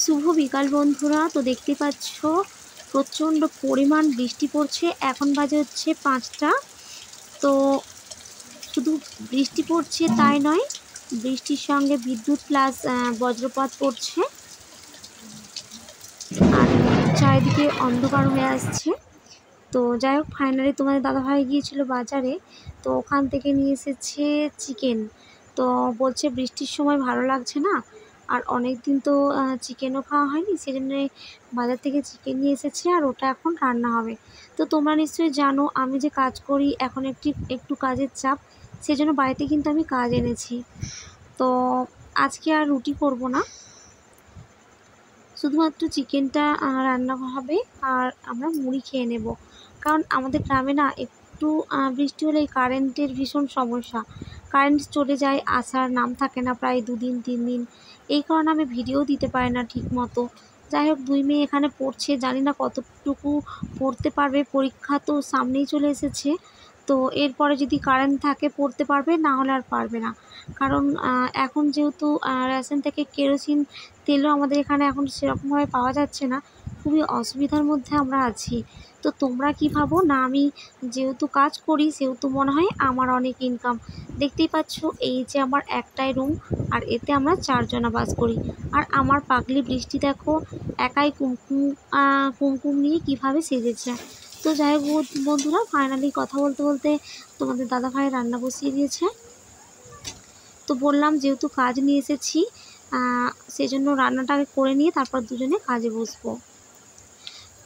শুভ বিকাল বন্ধুরা। তো দেখতে পাচ্ছ প্রচণ্ড পরিমাণ বৃষ্টি পড়ছে। এখন বাজে হচ্ছে 5টা। তো শুধু বৃষ্টি পড়ছে তাই নয়, বৃষ্টির সঙ্গে বিদ্যুৎ প্লাস বজ্রপাত পড়ছে আর চারিদিকে অন্ধকার হয়ে আসছে। তো যাই হোক, ফাইনালি তোমাদের দাদাভাই গিয়েছিল বাজারে, তো ওখান থেকে নিয়ে এসেছে চিকেন। তো বলছে বৃষ্টির সময় ভালো লাগছে না, আর অনেক দিন তো চিকেনও খাওয়া হয়নি, সেজন্য বাজার থেকে চিকেন নিয়ে এসেছে আর ওটা এখন রান্না হবে। তো তোমরা নিশ্চয়ই জানো আমি যে কাজ করি, এখন একটু কাজের চাপ, সেজন্য বাড়িতে কিন্তু আমি কাজ এনেছি। তো আজকে আর রুটি করব না, শুধুমাত্র চিকেনটা রান্না হবে আর আমরা মুড়ি খেয়ে নেব। কারণ আমাদের গ্রামে না একটু বৃষ্টি হলেই কারেন্টের ভীষণ সমস্যা। কারেন্ট চলে যায়, আসার নাম থাকে না প্রায় 2 দিন 3 দিন। এই কারণে আমি ভিডিও দিতে পারি না ঠিক মতো। যাই হোক, 2 মেয়ে এখানে পড়ছে, জানি না কতটুকু পড়তে পারবে। পরীক্ষা তো সামনেই চলে এসেছে, তো এরপরে যদি কারেন্ট থাকে পড়তে পারবে, না হলে আর পারবে না। কারণ এখন যেহেতু রেশন থেকে কেরোসিন তেলও আমাদের এখানে এখন সেরকমভাবে পাওয়া যাচ্ছে না, খুবই অসুবিধার মধ্যে আমরা আছি। তো তোমরা কি ভাবো? না আমি যেহেতু কাজ করি সেহেতু মনে হয় আমার অনেক ইনকাম। দেখতেই পাচ্ছ, এই যে আমার একটাই রুম, আর এতে আমরা 4 জনা বাস করি। আর আমার পাগলি বৃষ্টি দেখো, একাই কুমকুম নিয়ে কিভাবে সেজেছে। তো যাই হোক বন্ধুরা, ফাইনালি কথা বলতে বলতে তোমাদের দাদাভাই রান্না বসিয়ে দিয়েছে। তো বললাম যেহেতু কাজ নিয়ে এসেছি, সেজন্য রান্নাটাকে করে নিয়ে তারপর দুজনে কাজে বসবো।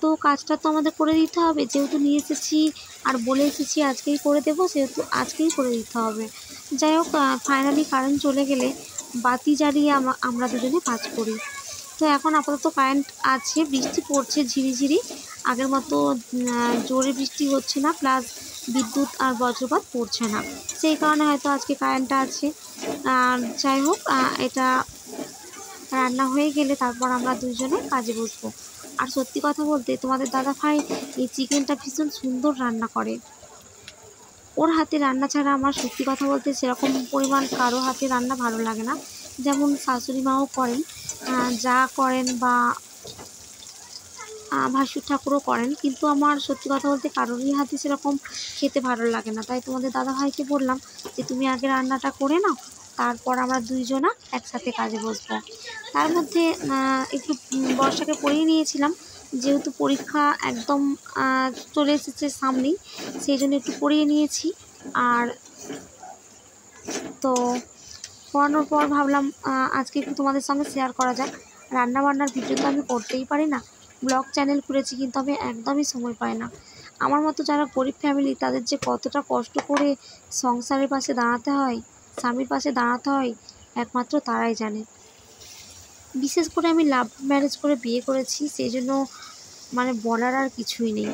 তো কাজটা তো আমাদের করে দিতে হবে, যেহেতু নিয়ে এসেছি আর বলে এসেছি আজকেই করে দেবো, সেহেতু আজকেই করে দিতে হবে। যাই হোক, ফাইনালি কারেন্ট চলে গেলে বাতি জ্বালিয়ে আমরা দুজনে কাজ করি। তো এখন আপাতত কারেন্ট আছে, বৃষ্টি পড়ছে ঝিরিঝিরি, আগের মতো জোরে বৃষ্টি হচ্ছে না, প্লাস বিদ্যুৎ আর বজ্রপাত পড়ছে না, সেই কারণে হয়তো আজকে কারেন্টটা আছে। যাই হোক, এটা রান্না হয়ে গেলে তারপর আমরা দুজনে কাজে বসবো। আর সত্যি কথা বলতে তোমাদের দাদাভাই এই চিকেনটা ভীষণ সুন্দর রান্না করে। ওর হাতে রান্না ছাড়া আমার সত্যি কথা বলতে সেরকম পরিমাণ কারো হাতে রান্না ভালো লাগে না। যেমন শাশুড়ি মাও করেন, যা করেন, বা ভাসুর ঠাকুরও করেন, কিন্তু আমার সত্যি কথা বলতে কারোরই হাতে সেরকম খেতে ভালো লাগে না। তাই তোমাদের দাদাভাইকে বললাম যে তুমি আগে রান্নাটা করে নাও, তারপর আমরা দুইজনা একসাথে কাজে বসবো। তার মধ্যে একটু বর্ষাকে পড়িয়ে নিয়েছিলাম, যেহেতু পরীক্ষা একদম চলে এসেছে সামনেই, সেই জন্য একটু পড়িয়ে নিয়েছি। আর তো পড়ানোর পর ভাবলাম আজকে একটু তোমাদের সঙ্গে শেয়ার করা যাক। রান্নাবান্নার ভিডিও তো আমি করতেই পারি না, ব্লগ চ্যানেল খুলেছি কিন্তু আমি একদমই সময় পাই না। আমার মতো যারা গরিব ফ্যামিলি, তাদের যে কতটা কষ্ট করে সংসারের পাশে দাঁড়াতে হয়, স্বামীর পাশে দাঁড়াতে হয়, একমাত্র তারাই জানে। বিশেষ করে আমি লাভ ম্যারেজ করে বিয়ে করেছি, সেই জন্য মানে বলার আর কিছুই নেই।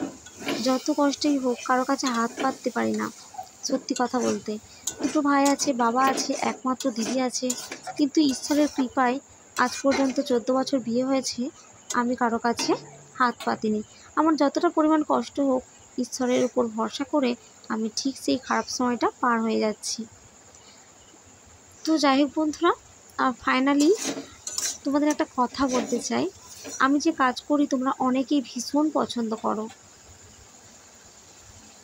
যত কষ্টই হোক কারো কাছে হাত পাততে পারি না সত্যি কথা বলতে। 2 ভাই আছে, বাবা আছে, একমাত্র দিদি আছে, কিন্তু ঈশ্বরের কৃপায় আজ পর্যন্ত 14 বছর বিয়ে হয়েছে, আমি কারো কাছে হাত পাতিনি। আমার যতটা পরিমাণ কষ্ট হোক, ঈশ্বরের উপর ভরসা করে আমি ঠিক সেই খারাপ সময়টা পার হয়ে যাচ্ছি। তো যাই হোক বন্ধুরা, ফাইনালি তোমাদের একটা কথা বলতে চাই। আমি যে কাজ করি তোমরা অনেকেই ভীষণ পছন্দ করো।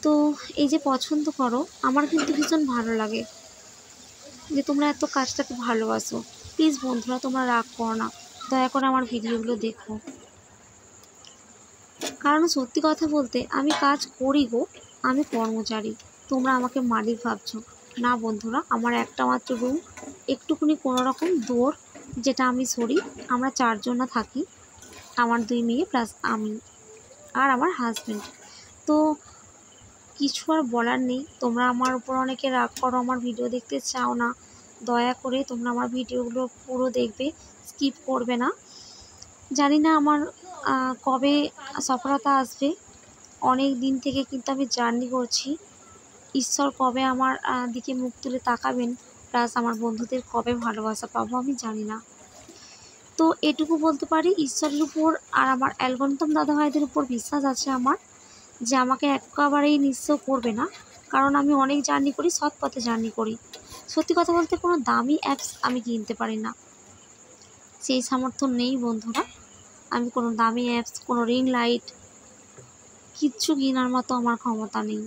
তো এই যে পছন্দ করো, আমার কিন্তু ভীষণ ভালো লাগে যে তোমরা এত কাজটাকে ভালোবাসো। প্লিজ বন্ধুরা, তোমরা রাগ করো না, দয়া করে আমার ভিডিওগুলো দেখো। কারণ সত্যি কথা বলতে আমি কাজ করি গো, আমি কর্মচারী, তোমরা আমাকে মালিক ভাবছো না। বন্ধুরা, আমার একটা মাত্র রুম, একটুকুনি কোনোরকম দৌড়, যেটা আমি সরি। আমরা 4 জনা থাকি, আমার 2 মেয়ে প্লাস আমি আর আমার হাজব্যান্ড। তো কিছু আর বলার নেই। তোমরা আমার উপর অনেকে রাগ করো, আমার ভিডিও দেখতে চাও না, দয়া করে তোমরা আমার ভিডিওগুলো পুরো দেখবে, স্কিপ করবে না। জানি না আমার কবে সফলতা আসবে। অনেক দিন থেকে কিন্তু আমি জার্নি করছি, ঈশ্বর কবে আমার দিকে মুখ তুলে তাকাবেন, প্লাস আমার বন্ধুদের কবে ভালোবাসা পাবো আমি জানি না। তো এটুকু বলতে পারি, ঈশ্বরের উপর আর আমার অ্যালগোরিদম দাদাভাইদের উপর বিশ্বাস আছে আমার, যে আমাকে একেবারেই নিঃস্ব করবে না। কারণ আমি অনেক জার্নি করি, সৎ পথে জার্নি করি। সত্যি কথা বলতে কোনো দামি অ্যাপস আমি কিনতে পারি না, সেই সামর্থ্য নেই বন্ধুরা। আমি কোনো দামি অ্যাপস, কোনো রিং লাইট কিচ্ছু কেনার মতো আমার ক্ষমতা নেই।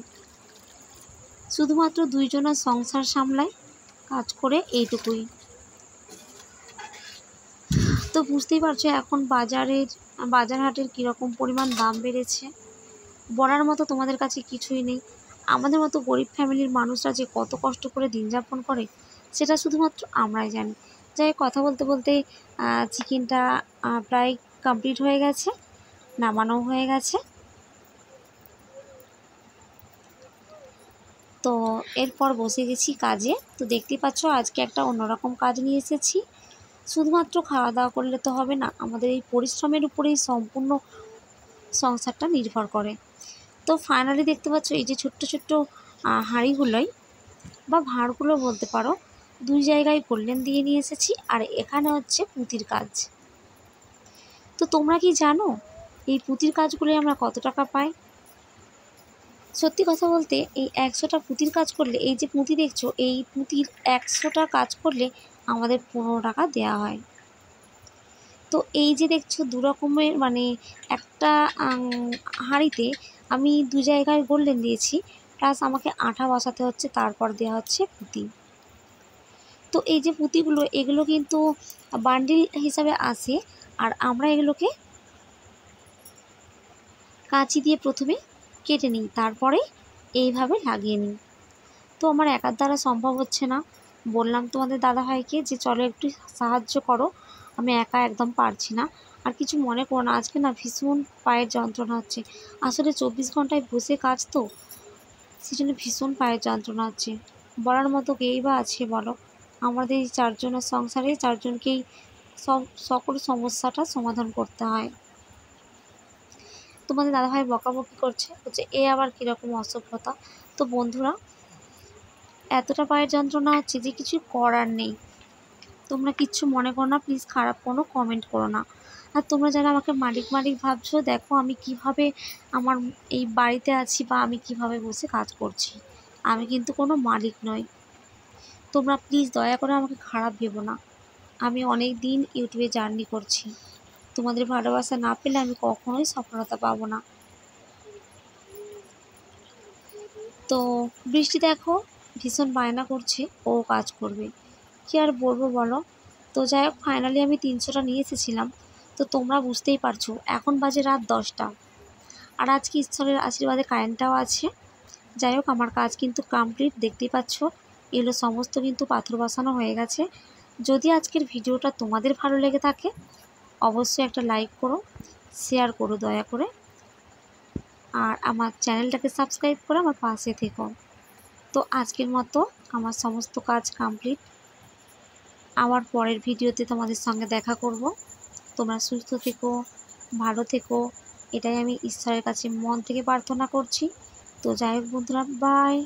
শুধুমাত্র দুইজনের সংসার সামলাই, কাজ করে এইটুকুই। তো বুঝতেই পারছো এখন বাজার হাটের কীরকম পরিমাণ দাম বেড়েছে। বলার মতো তোমাদের কাছে কিছুই নেই। আমাদের মতো গরিব ফ্যামিলির মানুষরা যে কত কষ্ট করে দিন যাপন করে সেটা শুধুমাত্র আমরাই জানি। যাই কথা বলতে বলতে চিকেনটা প্রায় কমপ্লিট হয়ে গেছে, নামানো হয়ে গেছে। তো এরপর বসে গেছি কাজে। তো দেখতেই পাচ্ছ আজকে একটা অন্যরকম কাজ নিয়ে এসেছি। শুধুমাত্র খাওয়া দাওয়া করলে তো হবে না, আমাদের এই পরিশ্রমের উপরেই সম্পূর্ণ সংসারটা নির্ভর করে। তো ফাইনালি দেখতে পাচ্ছ এই যে ছোট্ট ছোট্ট হাঁড়িগুলোই বা ভাঁড়গুলো বলতে পারো, দুই জায়গায় গোল্ডেন দিয়ে নিয়ে এসেছি। আর এখানে হচ্ছে পুঁতির কাজ। তো তোমরা কি জানো এই পুঁতির কাজগুলো আমরা কত টাকা পাই? সত্যি কথা বলতে এই 100টা পুঁতির কাজ করলে, এই যে পুঁতি দেখছো, এই পুঁতির 100টা কাজ করলে আমাদের 15 টাকা দেওয়া হয়। তো এই যে দেখছো দু রকমের মানে একটা হাঁড়িতে আমি দু জায়গায় গোল্ডেন দিয়েছি, প্লাস আমাকে আঠা বসাতে হচ্ছে, তারপর দেওয়া হচ্ছে পুঁতি। তো এই যে পুঁতিগুলো, এগুলো কিন্তু বান্ডিল হিসাবে আসে, আর আমরা এগুলোকে কাঁচি দিয়ে প্রথমে কেটে নিই, তারপরে এইভাবে লাগিয়ে নিই। তো আমার একার দ্বারা সম্ভব হচ্ছে না। বললাম তোমাদের দাদাভাইকে যে চলো একটু সাহায্য করো, আমি একা একদম পারছি না। আর কিছু মনে করো না, আজকে না ভীষণ পায়ের যন্ত্রণা হচ্ছে। আসলে 24 ঘন্টায় বসে কাজ, তো সেই জন্য ভীষণ পায়ের যন্ত্রণা হচ্ছে। বলার মতো কেই বা আছে বলো? আমাদের এই 4 জনের সংসারে 4 জনকেই সকল সমস্যাটা সমাধান করতে হয়। তোমাদের দাদাভাই বকাবকি করছে, বলছে এ আবার কীরকম অসভ্যতা। তো বন্ধুরা, এতটা পায়ের যন্ত্রণা হচ্ছে যে কিছু করার নেই। তোমরা কিচ্ছু মনে করো না প্লিজ, খারাপ কোনো কমেন্ট করো না। আর তোমরা যারা আমাকে মালিক মালিক ভাবছো, দেখো আমি কিভাবে আমার এই বাড়িতে আছি বা আমি কিভাবে বসে কাজ করছি। আমি কিন্তু কোনো মালিক নই। তোমরা প্লিজ দয়া করে আমাকে খারাপ ভেবো না। আমি অনেক দিন ইউটিউবে জার্নি করছি। তোমাদের ভালোবাসা না পেলে আমি কখনোই সফলতা পাবো না। তো বৃষ্টি দেখো ভীষণ বায়না করছে, ও কাজ করবে, কী আর বলবো বলো। তো যাই হোক, ফাইনালি আমি 300টা নিয়ে এসেছিলাম। তো তোমরা বুঝতেই পারছো এখন বাজে রাত 10টা, আর আজকে ঈশ্বরের আশীর্বাদে কারেন্টটাও আছে। যাই হোক, আমার কাজ কিন্তু কমপ্লিট, দেখতেই পাচ্ছ এগুলো সমস্ত কিন্তু পাথর বসানো হয়ে গেছে। যদি আজকের ভিডিওটা তোমাদের ভালো লেগে থাকে অবশ্যই একটা লাইক করো, শেয়ার করো দয়া করে, আর আমার চ্যানেলটাকে সাবস্ক্রাইব করে আমার পাশে থেকো। তো আজকের মতো আমার সমস্ত কাজ কমপ্লিট। আবার পরের ভিডিওতে তোমাদের সঙ্গে দেখা করব। তোমরা সুস্থ থেকো, ভালো থেকো, এটাই আমি ঈশ্বরের কাছে মন থেকে প্রার্থনা করছি। তো যাই হোক বন্ধুরা, বাই।